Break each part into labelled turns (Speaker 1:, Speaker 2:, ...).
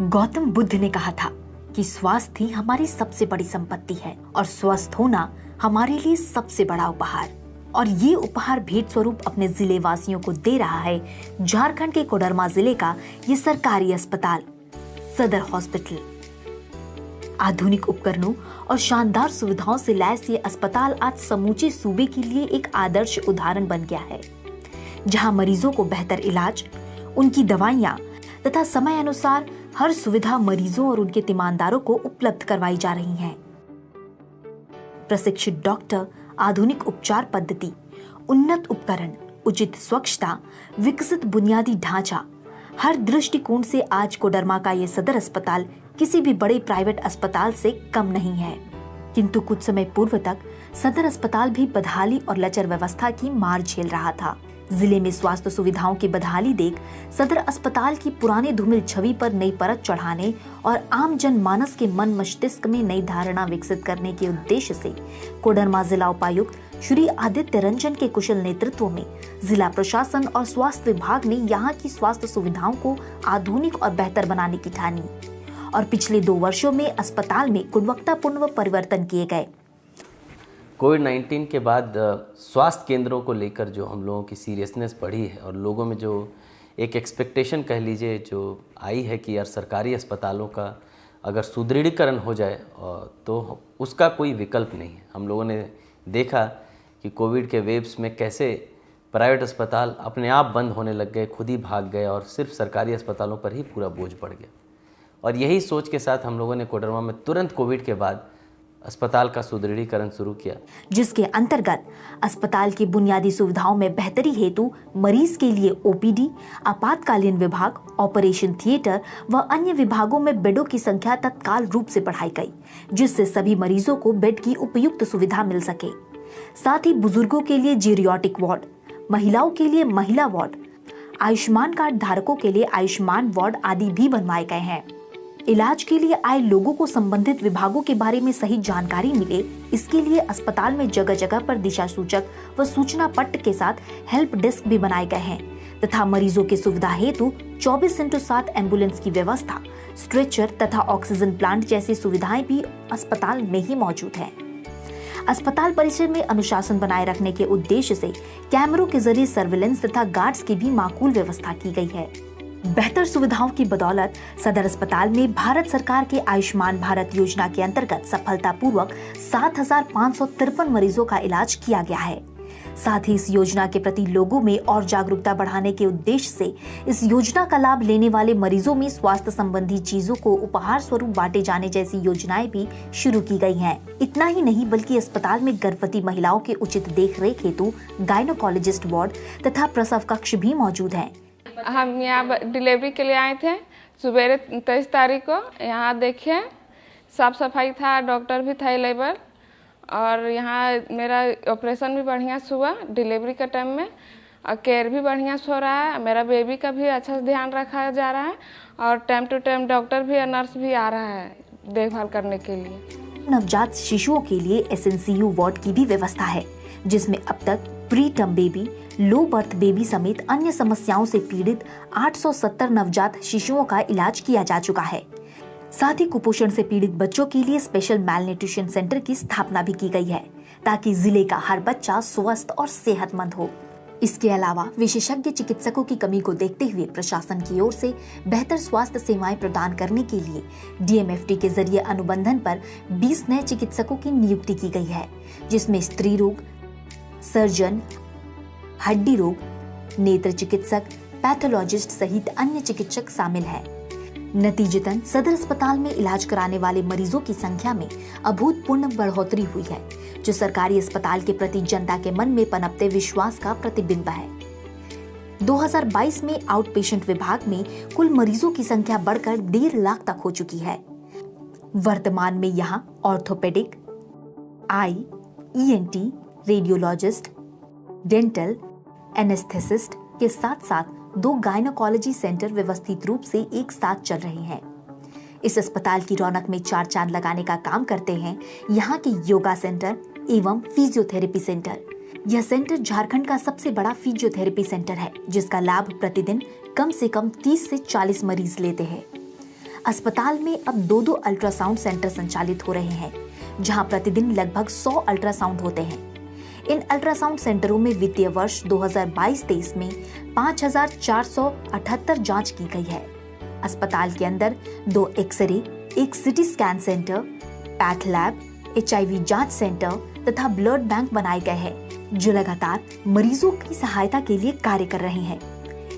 Speaker 1: गौतम बुद्ध ने कहा था कि स्वास्थ्य ही हमारी सबसे बड़ी संपत्ति है और स्वस्थ होना हमारे लिए सबसे बड़ा उपहार। और ये उपहार भेंट स्वरूप अपने जिले वासियों को दे रहा है झारखंड के कोडरमा जिले का ये सरकारी अस्पताल सदर हॉस्पिटल। आधुनिक उपकरणों और शानदार सुविधाओं से लैस ये अस्पताल आज समूचे सूबे के लिए एक आदर्श उदाहरण बन गया है, जहां मरीजों को बेहतर इलाज, उनकी दवाइयां तथा समय अनुसार हर सुविधा मरीजों और उनके तीमानदारों को उपलब्ध करवाई जा रही है। प्रशिक्षित डॉक्टर, आधुनिक उपचार पद्धति, उन्नत उपकरण, उचित स्वच्छता, विकसित बुनियादी ढांचा, हर दृष्टिकोण से आज कोडरमा का ये सदर अस्पताल किसी भी बड़े प्राइवेट अस्पताल से कम नहीं है। किंतु कुछ समय पूर्व तक सदर अस्पताल भी बदहाली और लचर व्यवस्था की मार झेल रहा था। जिले में स्वास्थ्य सुविधाओं की बदहाली देख सदर अस्पताल की पुरानी धूमिल छवि पर नई परत चढ़ाने और आम जन मानस के मन मस्तिष्क में नई धारणा विकसित करने के उद्देश्य से कोडरमा जिला उपायुक्त श्री आदित्य रंजन के कुशल नेतृत्व में जिला प्रशासन और स्वास्थ्य विभाग ने यहाँ की स्वास्थ्य सुविधाओं को आधुनिक और बेहतर बनाने की ठानी और पिछले 2 वर्षों में अस्पताल में गुणवत्तापूर्ण परिवर्तन किए गए।
Speaker 2: कोविड-19 के बाद स्वास्थ्य केंद्रों को लेकर जो हम लोगों की सीरियसनेस बढ़ी है और लोगों में जो एक एक्सपेक्टेशन कह लीजिए जो आई है कि यार सरकारी अस्पतालों का अगर सुदृढ़ीकरण हो जाए तो उसका कोई विकल्प नहीं है। हम लोगों ने देखा कि कोविड के वेव्स में कैसे प्राइवेट अस्पताल अपने आप बंद होने लग गए, खुद ही भाग गए और सिर्फ सरकारी अस्पतालों पर ही पूरा बोझ पड़ गया। और यही सोच के साथ हम लोगों ने कोडरमा में तुरंत कोविड के बाद अस्पताल का सुदृढ़ीकरण शुरू किया,
Speaker 1: जिसके अंतर्गत अस्पताल की बुनियादी सुविधाओं में बेहतरी हेतु मरीज के लिए ओपीडी, आपातकालीन विभाग, ऑपरेशन थिएटर व अन्य विभागों में बेडों की संख्या तत्काल रूप से बढ़ाई गई, जिससे सभी मरीजों को बेड की उपयुक्त सुविधा मिल सके। साथ ही बुजुर्गों के लिए जीरियाट्रिक वार्ड, महिलाओं के लिए महिला वार्ड, आयुष्मान कार्ड धारकों के लिए आयुष्मान वार्ड आदि भी बनवाए गए हैं। इलाज के लिए आए लोगों को संबंधित विभागों के बारे में सही जानकारी मिले, इसके लिए अस्पताल में जगह जगह पर दिशा सूचक व सूचना पट्ट के साथ हेल्प डेस्क भी बनाए गए हैं तथा मरीजों की सुविधा हेतु 24x7 एम्बुलेंस की व्यवस्था, स्ट्रेचर तथा ऑक्सीजन प्लांट जैसी सुविधाएं भी अस्पताल में ही मौजूद है। अस्पताल परिसर में अनुशासन बनाए रखने के उद्देश्य से कैमरों के जरिए सर्विलेंस तथा गार्ड्स की भी माकूल व्यवस्था की गई है। बेहतर सुविधाओं की बदौलत सदर अस्पताल में भारत सरकार के आयुष्मान भारत योजना के अंतर्गत सफलतापूर्वक 7,553 मरीजों का इलाज किया गया है। साथ ही इस योजना के प्रति लोगों में और जागरूकता बढ़ाने के उद्देश्य से इस योजना का लाभ लेने वाले मरीजों में स्वास्थ्य संबंधी चीजों को उपहार स्वरूप बांटे जाने जैसी योजनाएं भी शुरू की गई हैं। इतना ही नहीं बल्कि अस्पताल में गर्भवती महिलाओं के उचित देखरेख हेतु गायनोकोलॉजिस्ट वार्ड तथा प्रसव कक्ष भी मौजूद है।
Speaker 3: हम यहाँ डिलीवरी के लिए आए थे सुबह 23 तारीख को। यहाँ देखिए साफ सफाई था, डॉक्टर भी था अवेलेबल और यहाँ मेरा ऑपरेशन भी बढ़िया से हुआ डिलीवरी के टाइम में और केयर भी बढ़िया से हो रहा है। मेरा बेबी का भी अच्छा से ध्यान रखा जा रहा है और टाइम टू टाइम डॉक्टर भी और नर्स भी आ रहा है देखभाल करने के लिए।
Speaker 1: नवजात शिशुओं के लिए SNCU वार्ड की भी व्यवस्था है, जिसमें अब तक pre term baby, low birth baby समेत अन्य समस्याओं से पीड़ित 870 नवजात शिशुओं का इलाज किया जा चुका है। साथ ही कुपोषण से पीड़ित बच्चों के लिए स्पेशल मैलन्यूट्रिशन सेंटर की स्थापना भी की गई है, ताकि जिले का हर बच्चा स्वस्थ और सेहतमंद हो। इसके अलावा विशेषज्ञ चिकित्सकों की कमी को देखते हुए प्रशासन की ओर से बेहतर स्वास्थ्य सेवाएं प्रदान करने के लिए DMFT के जरिए अनुबंधन पर 20 नए चिकित्सकों की नियुक्ति की गई है, जिसमें स्त्री रोग, सर्जन, हड्डी रोग, नेत्र चिकित्सक, पैथोलॉजिस्ट सहित अन्य चिकित्सक शामिल हैं। नतीजतन सदर अस्पताल में इलाज कराने वाले मरीजों की संख्या में अभूतपूर्व बढ़ोतरी हुई है, जो सरकारी अस्पताल के प्रति जनता के मन में पनपते विश्वास का प्रतिबिंब है। 2022 में आउट पेशेंट विभाग में कुल मरीजों की संख्या बढ़कर 1.5 लाख तक हो चुकी है। वर्तमान में यहां ऑर्थोपेडिक, आई, ENT, रेडियोलॉजिस्ट, डेंटल, एनेस्थेसिस्ट के साथ साथ 2 गायनोकोलॉजी सेंटर व्यवस्थित रूप से एक साथ चल रहे हैं। इस अस्पताल की रौनक में 4 चांद लगाने का काम करते हैं यहाँ के योगा सेंटर एवं फिजियोथेरेपी सेंटर। यह सेंटर झारखंड का सबसे बड़ा फिजियोथेरेपी सेंटर है, जिसका लाभ प्रतिदिन कम से कम 30 से 40 मरीज लेते हैं। अस्पताल में अब 2 अल्ट्रासाउंड सेंटर संचालित हो रहे हैं, जहां प्रतिदिन लगभग 100 अल्ट्रासाउंड होते हैं। इन अल्ट्रासाउंड सेंटरों में वित्तीय वर्ष 2022-23 में 5,478 जांच की गई है। अस्पताल के अंदर 2 x ray, 1 CT scan centre, path lab, HIV जांच सेंटर तथा ब्लड बैंक बनाए गए हैं, जो लगातार मरीजों की सहायता के लिए कार्य कर रहे हैं।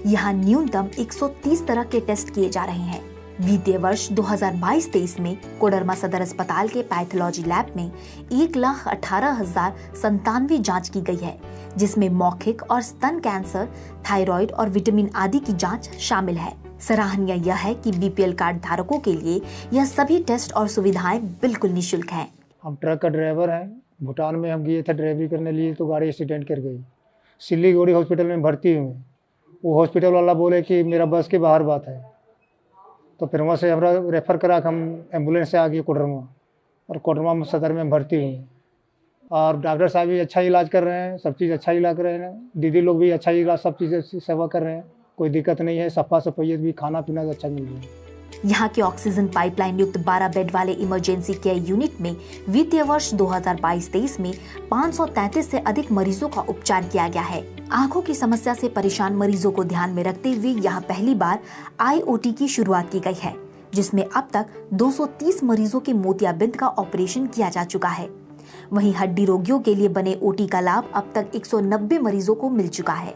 Speaker 1: यहाँ न्यूनतम 130 तरह के टेस्ट किए जा रहे हैं। वित्तीय वर्ष 2022-23 में कोडरमा सदर अस्पताल के पैथोलॉजी लैब में 1,18,097 जांच की गई है, जिसमें मौखिक और स्तन कैंसर, थायराइड और विटामिन आदि की जांच शामिल है। सराहनीय यह है कि BPL कार्ड धारकों के लिए यह सभी टेस्ट और सुविधाएं बिल्कुल निःशुल्क हैं।
Speaker 4: हम ट्रक का ड्राइवर हैं। भूटान में हम गए थे ड्राइवरी करने लिए, तो गाड़ी एक्सीडेंट कर गई। सिलीगुड़ी हॉस्पिटल में भर्ती हुए। वो हॉस्पिटल वाला बोले कि मेरा बस के बाहर बात है, तो फिर वहाँ से हमारा रेफ़र करा कि हम एम्बुलेंस से आ गए कोडरमा, और कोडरमा में सदर में भर्ती हुई। और डॉक्टर साहब भी अच्छा इलाज कर रहे हैं, सब चीज़ अच्छा इलाज कर रहे हैं। दीदी लोग भी अच्छा इलाज, सब चीज़ें सेवा कर रहे हैं, कोई दिक्कत नहीं है। सफा सफाई भी, खाना पीना अच्छा मिल रहा है।
Speaker 1: यहाँ के ऑक्सीजन पाइपलाइन युक्त 12 बेड वाले इमरजेंसी केयर यूनिट में वित्तीय वर्ष 2022-23 में 533 से अधिक मरीजों का उपचार किया गया है। आंखों की समस्या से परेशान मरीजों को ध्यान में रखते हुए यहाँ पहली बार IOT की शुरुआत की गई है, जिसमें अब तक 230 मरीजों के मोतियाबिंद का ऑपरेशन किया जा चुका है। वहीं हड्डी रोगियों के लिए बने OT का लाभ अब तक 190 मरीजों को मिल चुका है।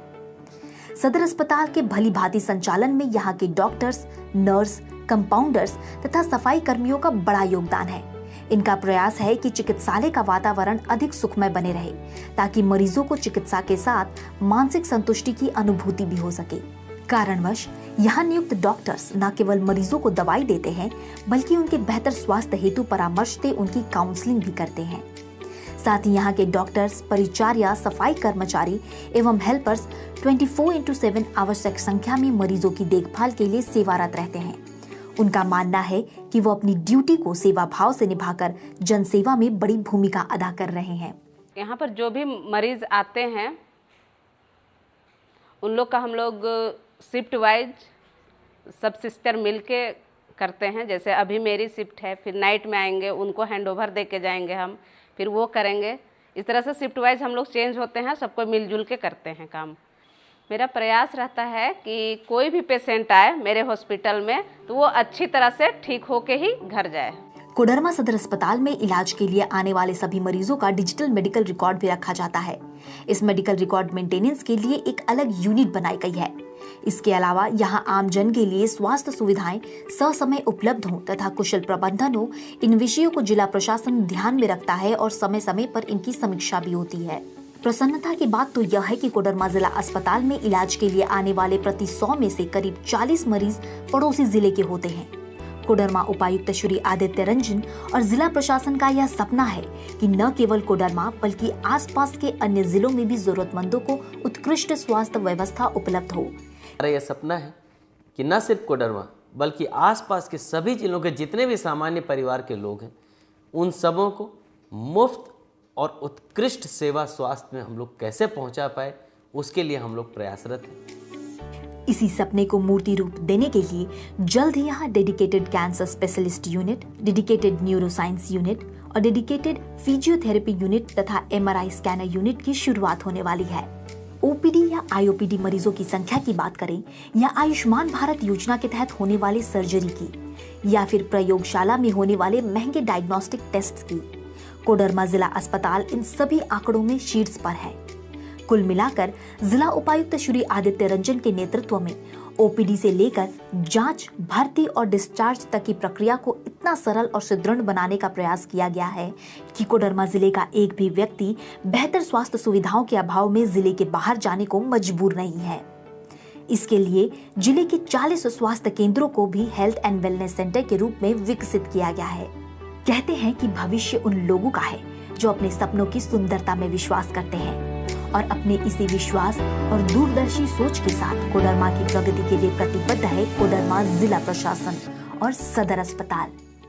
Speaker 1: सदर अस्पताल के भली भांति संचालन में यहाँ के डॉक्टर्स, नर्स, कंपाउंडर्स तथा सफाई कर्मियों का बड़ा योगदान है। इनका प्रयास है कि चिकित्सालय का वातावरण अधिक सुखमय बने रहे, ताकि मरीजों को चिकित्सा के साथ मानसिक संतुष्टि की अनुभूति भी हो सके। कारणवश यहाँ नियुक्त डॉक्टर्स न केवल मरीजों को दवाई देते हैं, बल्कि उनके बेहतर स्वास्थ्य हेतु परामर्श दे उनकी काउंसलिंग भी करते हैं। साथ ही यहाँ के डॉक्टर्स, परिचारिया, सफाई कर्मचारी एवं हेल्पर्स 24/7 आवश्यक संख्या में मरीजों की देखभाल के लिए सेवारत रहते हैं। उनका मानना है कि वो अपनी ड्यूटी को सेवा भाव से निभाकर जनसेवा में बड़ी भूमिका अदा कर रहे हैं।
Speaker 5: यहाँ पर जो भी मरीज आते हैं, उन लोग का हम लोग शिफ्ट वाइज सब सिस्टर मिल के करते हैं। जैसे अभी मेरी शिफ्ट है, फिर नाइट में आएंगे, उनको हैंडओवर दे के जाएंगे हम, फिर वो करेंगे। इस तरह से शिफ्ट वाइज हम लोग चेंज होते हैं, सबको मिलजुल के करते हैं काम। मेरा प्रयास रहता है कि कोई भी पेशेंट आए मेरे हॉस्पिटल में, तो वो अच्छी तरह से ठीक होके ही घर जाए।
Speaker 1: कोडरमा सदर अस्पताल में इलाज के लिए आने वाले सभी मरीजों का डिजिटल मेडिकल रिकॉर्ड भी रखा जाता है। इस मेडिकल रिकॉर्ड मेंटेनेंस के लिए एक अलग यूनिट बनाई गई है। इसके अलावा यहाँ आम जन के लिए स्वास्थ्य सुविधाएं ससमय उपलब्ध हों तथा कुशल प्रबंधन हो, इन विषयों को जिला प्रशासन ध्यान में रखता है और समय समय पर इनकी समीक्षा भी होती है। प्रसन्नता की बात तो यह है कि कोडरमा जिला अस्पताल में इलाज के लिए आने वाले प्रति 100 में से करीब 40 मरीज पड़ोसी जिले के होते हैं। कोडरमा उपायुक्त श्री आदित्य रंजन और जिला प्रशासन का यह सपना है कि न केवल कोडरमा बल्कि आसपास के अन्य जिलों में भी जरूरतमंदों को उत्कृष्ट स्वास्थ्य व्यवस्था उपलब्ध हो।
Speaker 2: हमारा यह सपना है कि न सिर्फ कोडरमा बल्कि आसपास के सभी जिलों के जितने भी सामान्य परिवार के लोग हैं, उन सबों को मुफ्त और उत्कृष्ट सेवा स्वास्थ्य में हम लोग कैसे पहुंचा पाए, उसके लिए हम लोग प्रयासरत हैं।
Speaker 1: इसी सपने को मूर्ति रूप देने के लिए जल्द ही यहाँ dedicated cancer specialist unit, dedicated neuroscience unit और डेडिकेटेड फिजियोथेरेपी यूनिट तथा MRI स्कैनर यूनिट की शुरुआत होने वाली है। OPD या IOPD मरीजों की संख्या की बात करें, या आयुष्मान भारत योजना के तहत होने वाले सर्जरी की, या फिर प्रयोगशाला में होने वाले महंगे डायग्नोस्टिक टेस्ट की, कोडरमा जिला अस्पताल इन सभी आंकड़ों में शीर्ष पर है। कुल मिलाकर जिला उपायुक्त श्री आदित्य रंजन के नेतृत्व में OPD से लेकर जांच, भर्ती और डिस्चार्ज तक की प्रक्रिया को इतना सरल और सुदृढ़ बनाने का प्रयास किया गया है कि कोडरमा जिले का एक भी व्यक्ति बेहतर स्वास्थ्य सुविधाओं के अभाव में जिले के बाहर जाने को मजबूर नहीं है। इसके लिए जिले के 40 स्वास्थ्य केंद्रों को भी हेल्थ एंड वेलनेस सेंटर के रूप में विकसित किया गया है। कहते हैं कि भविष्य उन लोगों का है जो अपने सपनों की सुंदरता में विश्वास करते हैं, और अपने इसी विश्वास और दूरदर्शी सोच के साथ कोडरमा की प्रगति के लिए प्रतिबद्ध है कोडरमा जिला प्रशासन और सदर अस्पताल।